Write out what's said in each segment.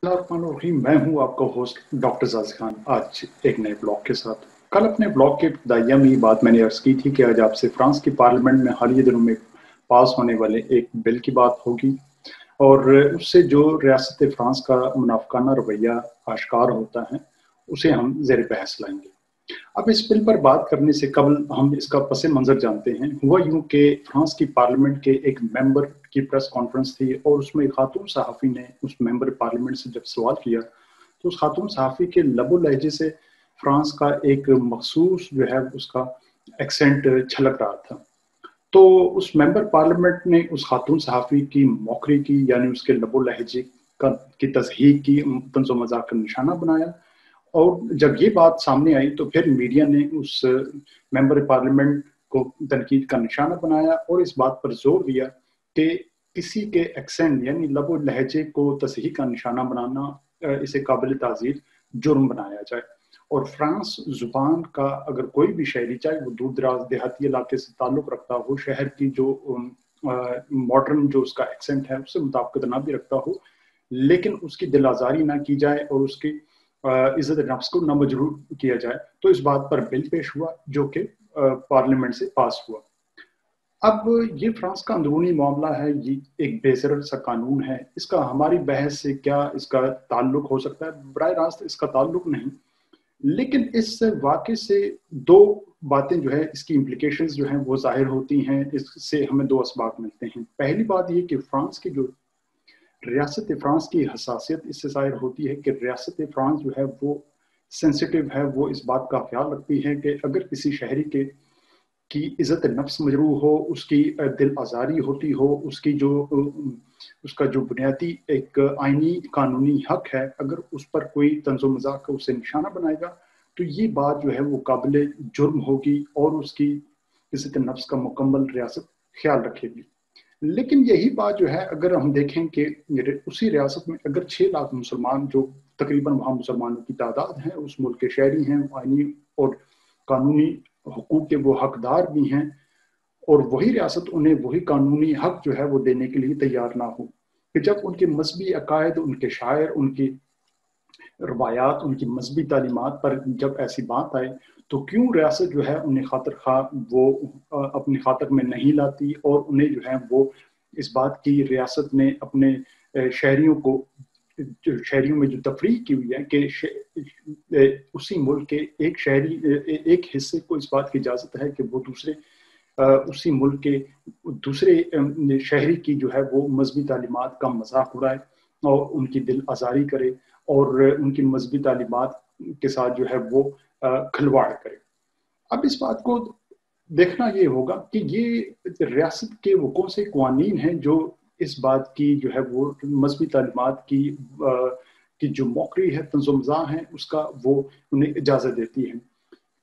बिस्मिल्लाहिर्रहमानिर्रहीम। मैं हूँ आपका होस्ट डॉक्टर जाज़ खान, आज एक नए ब्लॉग के साथ। कल अपने ब्लॉग के इब्तिदाइया में ये बात मैंने अर्ज़ की थी कि आज आपसे फ्रांस की पार्लियामेंट में हालिया दिनों में पास होने वाले एक बिल की बात होगी और उससे जो रियासत फ्रांस का मुनाफिकाना रवैया आश्कार होता है उसे हम ज़ेर बहस लाएंगे। अब इस बिल पर बात करने से कबल हम इसका पस मंज़र जानते हैं। हुआ यूं कि फ्रांस की पार्लियामेंट के एक मेंबर की प्रेस कॉन्फ्रेंस थी और उसमें एक खातून सहाफ़ी ने उस मेंबर पार्लियामेंट से जब सवाल किया तो उस खातून सहाफ़ी के लबो लहजे से फ्रांस का एक मखसूस जो है उसका एक्सेंट छलक रहा था। तो उस मेंबर पार्लियामेंट ने उस खातून सहाफ़ी की मौकरी की, यानी उसके लबो लहजे का की तज़हीक की, तंज़ो मज़ाक का निशाना बनाया। और जब ये बात सामने आई तो फिर मीडिया ने उस मेंबर पार्लियामेंट को तनकीद का निशाना बनाया और इस बात पर जोर दिया कि किसी के एक्सेंट यानी लबो लहजे को तस्हीह का निशाना बनाना इसे काबिल ताज़ीर जुर्म बनाया जाए। और फ्रांस जुबान का अगर कोई भी शहरी, चाहे वो दूर दराज देहाती इलाके से ताल्लुक़ रखता हो, शहर की जो मॉडर्न जो उसका एक्सेंट है उससे मुताबिकत ना भी रखता हो, लेकिन उसकी दिल आज़ारी ना की जाए और उसकी इज़्ज़त नफ्स को ना मजरूह किया जाए। तो इस बात पर बिल पेश हुआ जो कि पार्लियामेंट से पास हुआ। अब ये फ्रांस का अंदरूनी मामला है, ये एक बेज़रर सा कानून है, इसका हमारी बहस से क्या इसका ताल्लुक हो सकता है? बराह रास्त इसका ताल्लुक नहीं, लेकिन इस वाक़े से दो बातें जो है, इसकी इम्प्लीकेशंस जो हैं वो ज़ाहिर होती हैं, इससे हमें दो असबाब मिलते हैं। पहली बात ये कि फ्रांस की जो रियासत फ्रांस की हसासियत इससे ज़ाहिर होती है कि रियासत फ्रांस जो है वो सेंसिटिव है, वो इस बात का ख्याल रखती है कि अगर किसी शहरी के की इज़्ज़त नफ्स मजरूह हो, उसकी दिल आज़ारी होती हो, उसकी जो उसका जो बुनियादी एक आइनी कानूनी हक है, अगर उस पर कोई तंज़ो मज़ाक का उसे निशाना बनाएगा तो ये बात जो है वो काबिल जुर्म होगी और उसकी इज़्ज़त नफ्स का मुकम्मल रियासत ख्याल रखेगी। लेकिन यही बात जो है, अगर हम देखें कि उसी रियासत में अगर 6 लाख मुसलमान, जो तकरीबन वहाँ मुसलमानों की तादाद है, उस मुल्क के शहरी हैं, आइनी और कानूनी हकूक़ के वो हकदार भी हैं, और वही रियासत उन्हें वही कानूनी हक जो है वो देने के लिए तैयार ना हो, कि जब उनके मजहबी अकायद, उनके शायर, उनकी रवायात, उनकी मजहबी तालीमात पर जब ऐसी बात आए तो क्यों रियासत जो है उन्हें खातिर खा वो अपनी खातर में नहीं लाती और उन्हें जो है वो इस बात की रियासत ने अपने शहरियों को, जो शहरियों में जो तफरीक की हुई है कि उसी मुल्क के एक शहरी एक हिस्से को इस बात की इजाज़त है कि वो दूसरे उसी मुल्क के दूसरे शहरी की जो है वो मजहबी तालीमात का मजाक उड़ाए और उनकी दिल आज़ारी करे और उनकी मजहबी तालीमात के साथ जो है वो खिलवाड़ करे। अब इस बात को देखना ये होगा कि ये रियासत के वो कौन से कवानीन हैं जो इस बात की जो है वो मजहबी तालीमात की जो मौकरी है, तंज़ुम है, उसका वो उन्हें इजाज़त देती है।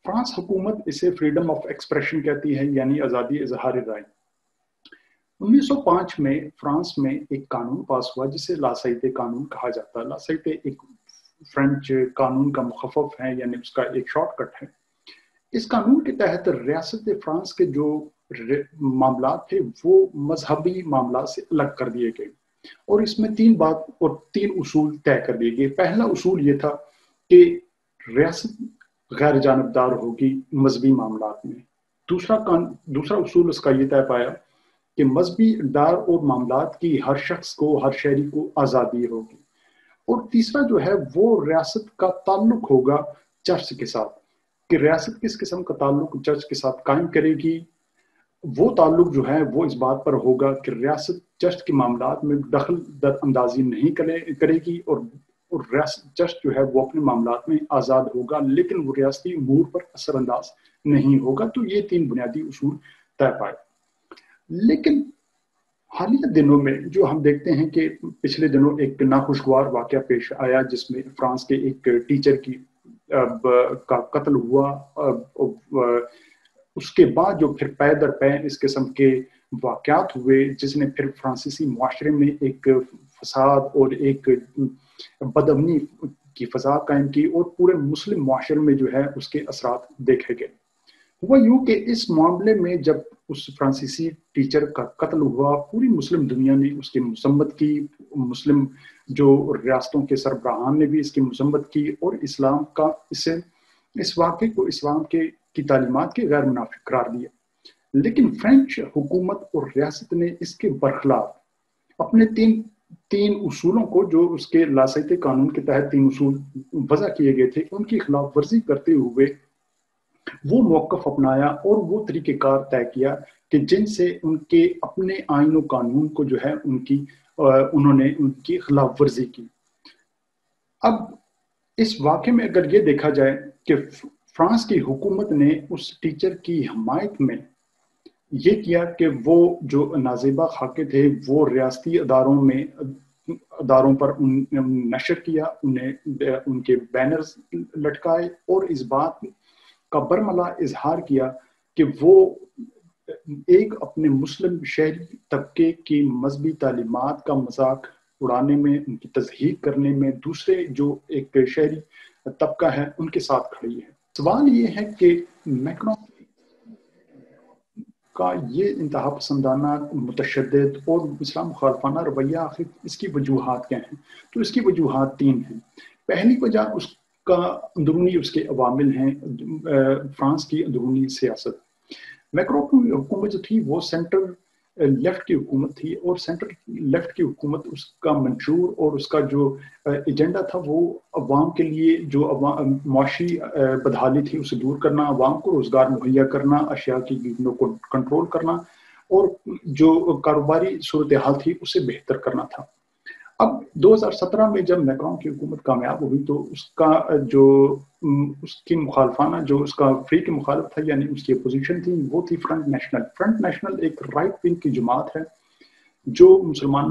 फ्रांस हुकूमत इसे फ्रीडम ऑफ एक्सप्रेशन कहती है, यानी आज़ादी इजहार राय। 1905 में फ्रांस में एक कानून पास हुआ जिसे लासाइते कानून कहा जाता है। लासाइते एक फ्रेंच कानून का मुखफ़फ़ है, यानी उसका एक शॉर्टकट है। इस कानून के तहत रियासत फ्रांस के जो मामला थे वो मजहबी मामला से अलग कर दिए गए और इसमें तीन उसूल तय कर दिए गए। पहला उसूल ये था कि रियासत गैर जानबदार होगी मजहबी मामलात में। दूसरा उसूल उसका ये तय पाया कि मजहबी इक़दार और मामलात की हर शख्स को, हर शहरी को आज़ादी होगी। और तीसरा जो है वो रियासत का ताल्लुक होगा चर्च के साथ, कि रियासत किस किस्म का ताल्लुक चर्च के साथ कायम करेगी। वो ताल्लुक जो है वो इस बात पर होगा कि रियासत चर्च के मामलात में दखल अंदाजी नहीं करेगी और रियासत चर्च जो है वो अपने मामलात में आज़ाद होगा, लेकिन वो रियासती उमूर पर असरअंदाज नहीं होगा। तो ये तीन बुनियादी उसूल तय पाए। लेकिन हालिया दिनों में जो हम देखते हैं कि पिछले दिनों एक नाखुशगवार वाक़या पेश आया जिसमें फ्रांस के एक टीचर की का कत्ल हुआ। उसके बाद जो फिर पै दर पै इस किस्म के वाक़यात हुए जिसने फिर फ्रांसीसी मुआशरे में एक फसाद और एक बदअमनी की फ़ज़ा कायम की और पूरे मुस्लिम मुआशरे में जो है उसके असरात देखे गए। हुआ यूं कि इस मामले में जब उस फ्रांसीसी टीचर का कत्ल हुआ, पूरी मुस्लिम दुनिया ने उसकी मसम्मत की, मुस्लिम जो रियासतों के सरबराहान ने भी इसकी मसम्मत की, और इस्लाम का इस वाक़े को इस्लाम की तालीमात के गैर मुनाफिक करार दिया। लेकिन फ्रेंच हुकूमत और रियासत ने इसके बरखिलाफ अपने तीन उसूलों को, जो उसके लासाइते कानून के तहत 3 उसूल वज़ा किए गए थे, उनकी खिलाफ वर्जी करते हुए वो मौक़िफ़ अपनाया और वो तरीक़ेकार तय किया कि जिनसे उनके अपने आईन और कानून को जो है उन्होंने उनकी खिलाफ वर्जी की। अब इस वाक़े में अगर ये देखा जाए कि फ्रांस की हुकूमत ने उस टीचर की हिमायत में ये किया कि वो जो नाज़िबा खाके थे वो रियासती अदारों पर नशर किया, उन्हें उनके बैनर्स लटकाए और इस बात का बरमला इजहार किया कि वो एक अपने मुस्लिम शहरी तबके की मजहबी तालीमात का मजाक उड़ाने में, उनकी तज़हीक करने में दूसरे जो एक शहरी तबका है उनके साथ खड़ी है। सवाल ये है कि मैक्रों का ये इंतहा पसंदाना, मुतशद्दिद और इस्लाम मुखालफाना रवैया, आखिर इसकी वजूहात क्या हैं? तो इसकी वजूहात 3 हैं। पहली वजह उसका अंदरूनी उसके अवामिल हैं, फ्रांस की अंदरूनी सियासत। मैक्रों की हुकूमत जो थी वो सेंटर लेफ्ट की हुकूमत थी, और सेंटर लेफ्ट की हुकूमत, उसका मंशूर और उसका जो एजेंडा था वो अवाम के लिए जो मुआशी बदहाली थी उसे दूर करना, अवाम को रोज़गार मुहैया करना, अशिया की कीमतों को कंट्रोल करना, और जो कारोबारी सूरत हाल थी उसे बेहतर करना था। अब 2017 में जब मैक्रों की हुकूमत कामयाब हुई तो उसका जो उसकी मुखालफाना, जो उसका फ्री की मुखालफ था, यानी उसकी अपोजिशन थी, वो थी फ्रंट नेशनल। फ्रंट नेशनल एक राइट विंग की जमात है जो मुसलमान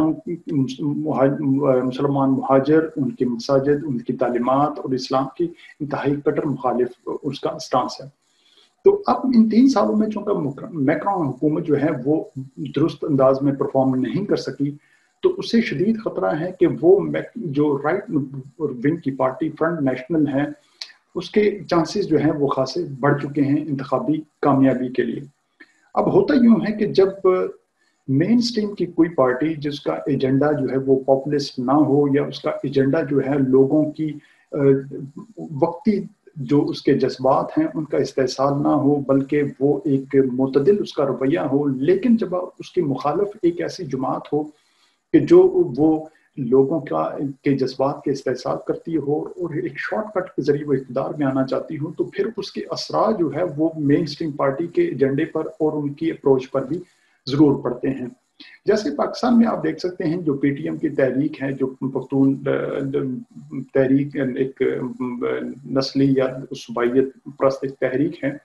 मुहाजिर, उनकी मसाजिद, उनकी तालीमात और इस्लाम की इंतहाई कट्टर मुखालिफ उसका स्टांस है। तो अब इन 3 सालों में चूंकि मैक्रों हुकूमत जो है वो दुरुस्त अंदाज में परफॉर्म नहीं कर सकी, तो उससे शदीद खतरा है कि वो जो राइट विंग की पार्टी फ्रंट नेशनल है उसके चांसेस जो हैं वो खासे बढ़ चुके हैं इंतखाबी कामयाबी के लिए। अब होता यूं है कि जब मेन स्ट्रीम की कोई पार्टी जिसका एजेंडा जो है वो पॉपुलिस्ट ना हो, या उसका एजेंडा जो है लोगों की वक्ती जो उसके जज्बात हैं उनका इस्तेहसाल ना हो, बल्कि वो एक मुतदिल उसका रवैया हो, लेकिन जब उसकी मुखालिफ एक ऐसी जमात हो कि जो वो लोगों के जज्बात के इस्तेहसाल करती हो और एक शॉर्टकट के जरिए वो इक़्तिदार में आना चाहती हो, तो फिर उसके असरार जो है वो मेन स्ट्रीम पार्टी के एजेंडे पर और उनकी अप्रोच पर भी ज़रूर पड़ते हैं। जैसे पाकिस्तान में आप देख सकते हैं जो पीटीएम की तहरीक है, जो पख्तून तहरीक, एक नस्ली या सूबाइयत प्रस्त एक तहरीक है,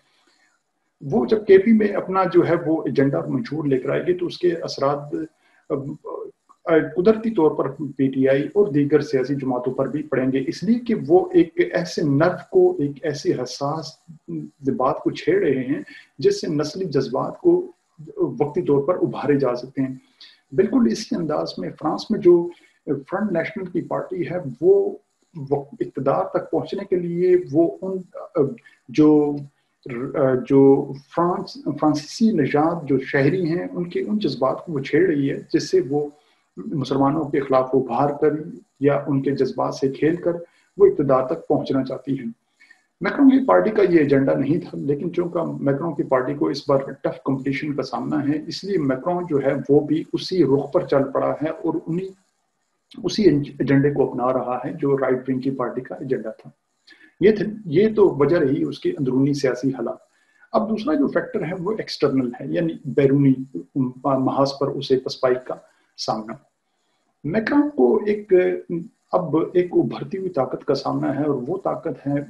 वो जब केपी में अपना जो है वो एजेंडा मंशूर लेकर आएगी तो उसके असरात कुदरती तौर पर पीटीआई और दीगर सियासी जमातों पर भी पड़ेंगे, इसलिए कि वो एक ऐसे नर्व को, एक ऐसी हसास बात को छेड़ रहे हैं जिससे नस्ली जज्बात को वक्ती तौर पर उभारे जा सकते हैं। बिल्कुल इसी अंदाज में फ्रांस में जो फ्रंट नेशनल की पार्टी है वो इक़्तिदार तक पहुंचने के लिए वो उन जो फ्रांसीसी निजात जो शहरी हैं उनके उन जज्बात को वो छेड़ रही है, जिससे वो मुसलमानों के खिलाफ उभार कर या उनके जज्बात से खेल कर वो इक़्तिदार तक पहुंचना चाहती है। मैक्रों की पार्टी का ये एजेंडा नहीं था, लेकिन चूंकि मैक्रों की पार्टी को इस बार टफ कंपटीशन का सामना है, इसलिए मैक्रों जो है वो भी उसी रुख पर चल पड़ा है और उसी एजेंडे को अपना रहा है जो राइट विंग की पार्टी का एजेंडा था। ये तो वजह रही उसकी अंदरूनी सियासी हालात। अब दूसरा जो फैक्टर है वो एक्सटर्नल है, यानी बैरूनी महाज पर उसे पसपाई का सामना। मैक्रों को अब एक उभरती हुई ताकत का सामना है, और वो ताकत है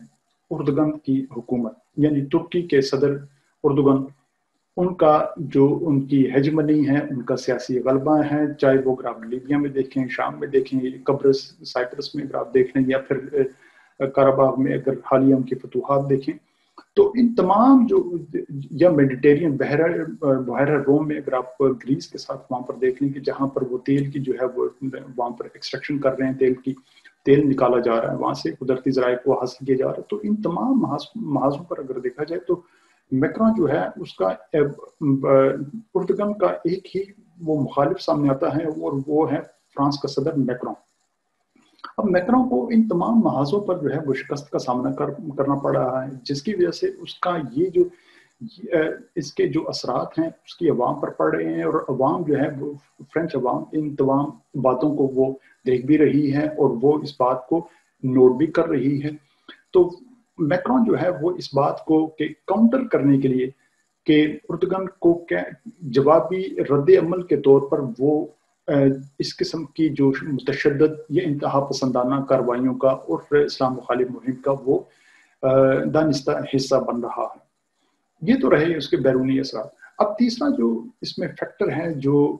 उर्दुगन की हुकूमत, यानी तुर्की के सदर उर्दुगन। उनका जो उनकी हेजमनी है, उनका सियासी गलबा है, चाहे वो अगर आप लीबिया में देखें, शाम में देखें, कब्रस साइप्रस में अगर आप देख लें, या फिर कराबाग में अगर हालिया उनकी फतूहात देखें, तो इन तमाम जो, या मेडिटेरियन बहरा रोम में अगर आप ग्रीस के साथ वहाँ पर देख लें कि जहाँ पर वो तेल की जो है वो वहाँ पर एक्सट्रैक्शन कर रहे हैं, तेल निकाला जा रहा है, वहाँ से कुदरती ज़राए को हासिल किया जा रहा है। तो इन तमाम महाजों पर अगर देखा जाए तो میکرون جو ہے اس کا پرتگال کا ایک ہی وہ مخالف سامنے آتا ہے اور وہ ہے فرانس کا صدر میکرون. اب میکرون کو ان تمام محاذوں پر جو ہے وہ شکست کا سامنا کرنا پڑ رہا ہے، جس کی وجہ سے اس کا یہ جو اس کے جو اثرات ہیں اس کی عوام پر پڑ رہے ہیں، اور عوام جو ہے وہ فرینچ عوام ان تمام باتوں کو وہ دیکھ بھی رہی ہے اور وہ اس بات کو نوٹ بھی کر رہی ہے. تو میکرون جو ہے وہ اس بات کو کہ کاؤنٹر کرنے کے لیے کہ اردگان کو جوابی رد عمل کے طور پر وہ اس قسم کی جو متشدد یا انتہا پسندانہ کارروائیوں کا اور اسلام مخالف مہم کا وہ دانستہ حصہ بن رہا ہے. یہ تو رہے اس کے بیرونی اثرات. اب تیسرا جو اس میں فیکٹر ہے جو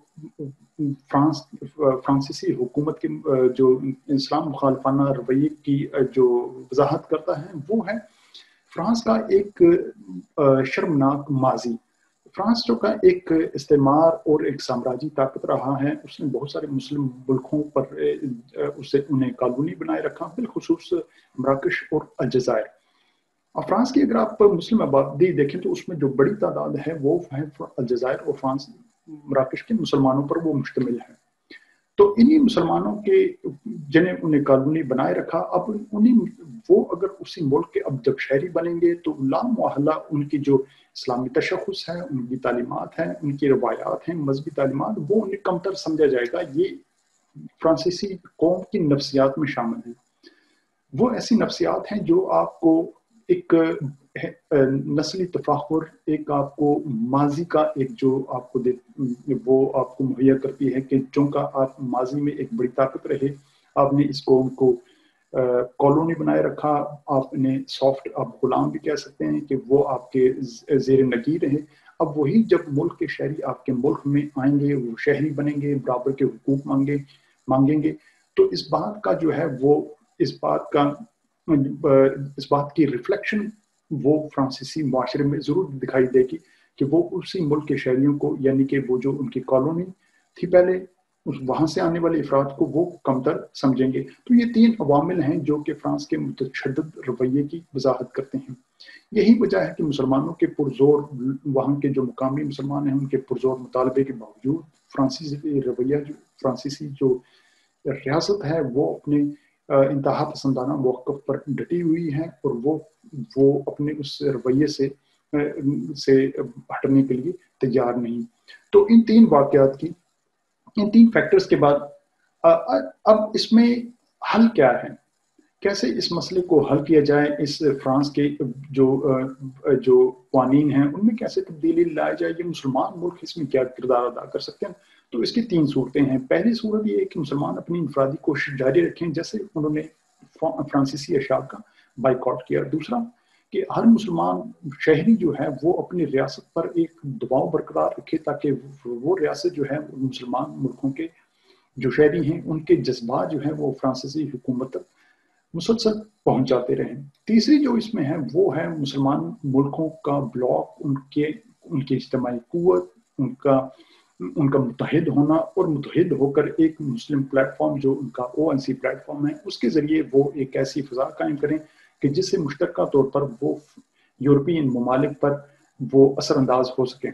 فرانسیسی حکومت کے جو اسلام مخالفانہ رویے کی جو وضاحت کرتا ہے وہ ہے فرانس کا ایک شرمناک ماضی. فرانس جو کا ایک استعمار اور ایک سامراجی طاقت رہا ہے، اس نے بہت سارے مسلم ملکوں پر انہیں کالونی بنائے رکھا، بالخصوص مراکش اور الجزائر. فرانس کی اگر آپ مسلم آبادی دیکھیں تو اس میں جو بڑی تعداد ہے وہ ہے الجزائر اور فرانس مراکش کے مسلمانوں پر وہ مشتمل ہے. تو انہی مسلمانوں کے جنہیں انہیں کالونی بنائے رکھا، اب وہ اگر اسی ملک کے اب جب شہری بنیں گے تو لا محالہ ان کی جو اسلامی تشخص ہے، ان کی تعلیمات ہیں، ان کی روایات ہیں، مذہبی تعلیمات، وہ انہیں کمتر سمجھا جائے گا. یہ فرانسیسی قوم کی نفسیات میں شامل ہیں. وہ ایسی نفسیات ہیں جو آپ کو ایک نسلی تفاخر، ایک آپ کو ماضی کا ایک جو آپ کو وہ آپ کو مہیا کرتی ہے کہ چونکہ آپ ماضی میں ایک بڑی طاقت رہے، آپ نے اس قوم کو کالونی بنائے رکھا، آپ نے سافٹ آپ غلام بھی کہہ سکتے ہیں کہ وہ آپ کے زیر نگی رہے. اب وہی جب ملک کے شہری آپ کے ملک میں آئیں گے، وہ شہری بنیں گے، برابر کے حقوق مانگیں گے، تو اس بات کا جو ہے وہ اس بات کی ریفلیکشن وہ فرانسیسی معاشرے میں ضرور دکھائی دے گی کہ وہ اسی ملک کے شہریوں کو، یعنی کہ وہ جو ان کی کالونی تھی پہلے، وہاں سے آنے والے افراد کو وہ کمتر سمجھیں گے. تو یہ تین عوامل ہیں جو کہ فرانس کے متشدد رویے کی وضاحت کرتے ہیں. یہی وجہ ہے کہ مسلمانوں کے پرزور، وہاں کے جو مقامی مسلمان ہیں ان کے پرزور مطالبے کے باوجود فرانسیسی رویہ، جو فرانسیسی جو ریاست ہے وہ اپنے انتہا پسندانہ موقف پر ڈٹی ہوئی ہے اور وہ اپنے اس رویے سے ہٹنے کے لیے تیار نہیں. تو ان تین واقعات کی، ان تین فیکٹرز کے بعد اب اس میں حل کیا ہے، کیسے اس مسئلے کو حل کیا جائے، اس فرانس کے جو قوانین ہیں ان میں کیسے تبدیلی لائی جائے، یہ مسلمان ملک اس میں کیا کردار ادا کر سکتے ہیں. تو اس کی تین صورتیں ہیں. پہلی صورت یہ ہے کہ مسلمان اپنی انفرادی کوشش جاری رکھیں، جیسے انہوں نے فرانسیسی اشیاء کا بائیکاٹ کیا. دوسرا کہ ہر مسلمان شہری جو ہے وہ اپنی ریاست پر ایک دباؤ برقرار رکھے تاکہ وہ ریاست جو ہے مسلمان ملکوں کے جو شہری ہیں ان کے جذبات جو ہیں وہ فرانسیسی حکومت تک مسلسل پہنچاتے رہیں. تیسری جو اس میں ہے وہ ہے مسلمان ملکوں کا بلاک، ان کی اجتماعی قوت، ان کا متحد ہونا، اور متحد ہو کر ایک مسلم پلیٹ فارم جو ان کا OIC پلیٹ فارم ہے اس کے ذریعے وہ ایک ایسی فضا قائم کریں کہ جس سے مشترکہ طور پر وہ یورپین ممالک پر وہ اثر انداز ہو سکیں.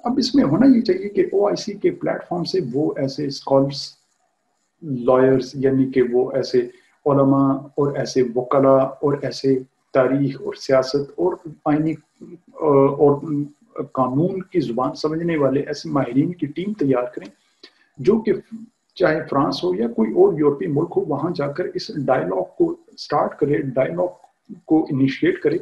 اب اس میں ہونا یہ چاہیے کہ OIC کے پلیٹ فارم سے وہ ایسے اسکالرس، لائرز، یعنی کہ وہ ایسے علماء اور ایسے وکلاء اور ایسے تاریخ اور سیاست اور آئینی اور قانون کی زبان سمجھنے والے ایسے ماہرین کی ٹیم تیار کریں جو کہ چاہے فرانس ہو یا کوئی اور یورپی ملک ہو، وہاں جا کر اس ڈائلاگ کو سٹارٹ کرے، ڈائلاگ کو انیشیٹ کرے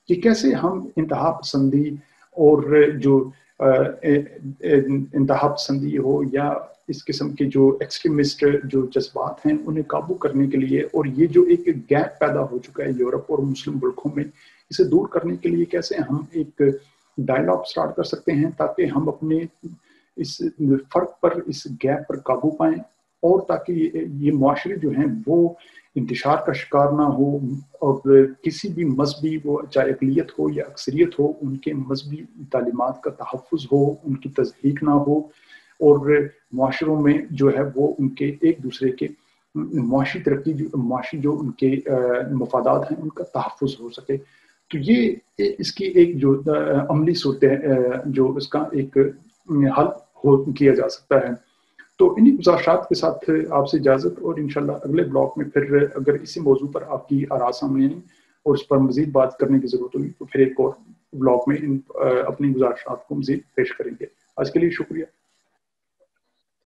کہ کیسے ہم انتہا پسندی اور جو انتہا پسندی ہو یا اس قسم کے جو ایکسٹریمسٹ جو جذبات ہیں انہیں قابو کرنے کے لیے، اور یہ جو ایک گیپ پیدا ہو چکا ہے یورپ اور مسلم ملکوں میں، اسے دور کرنے کے لیے کیسے ہم ایک ڈائلاگ سٹارٹ کر سکتے ہیں تاکہ ہم اپنے اس فرق پر، اس گیپ پر قابو پائیں، اور تاکہ یہ معاشرے جو ہیں وہ انتشار کا شکار نہ ہو، اور کسی بھی مذہبی، وہ چاہے اقلیت ہو یا اکثریت ہو، ان کے مذہبی تعلیمات کا تحفظ ہو، ان کی تضحیک نہ ہو، اور معاشروں میں جو ہے وہ ان کے ایک دوسرے کے معاشی ترقی، معاشی جو ان کے مفادات ہیں ان کا تحفظ ہو سکے. تو یہ اس کی ایک جو عملی صورت جو اس کا ایک حل کیا جا سکتا ہے. تو انہی گزارشات کے ساتھ آپ سے اجازت، اور انشاءاللہ اگلے بلاگ میں پھر اگر اسی موضوع پر آپ کی آراء سامنے آئیں اور اس پر مزید بات کرنے کی ضرورت ہوگی تو پھر ایک اور بلاگ میں اپنی گزارشات کو مزید پیش کریں گے. آج کے لیے شکریہ.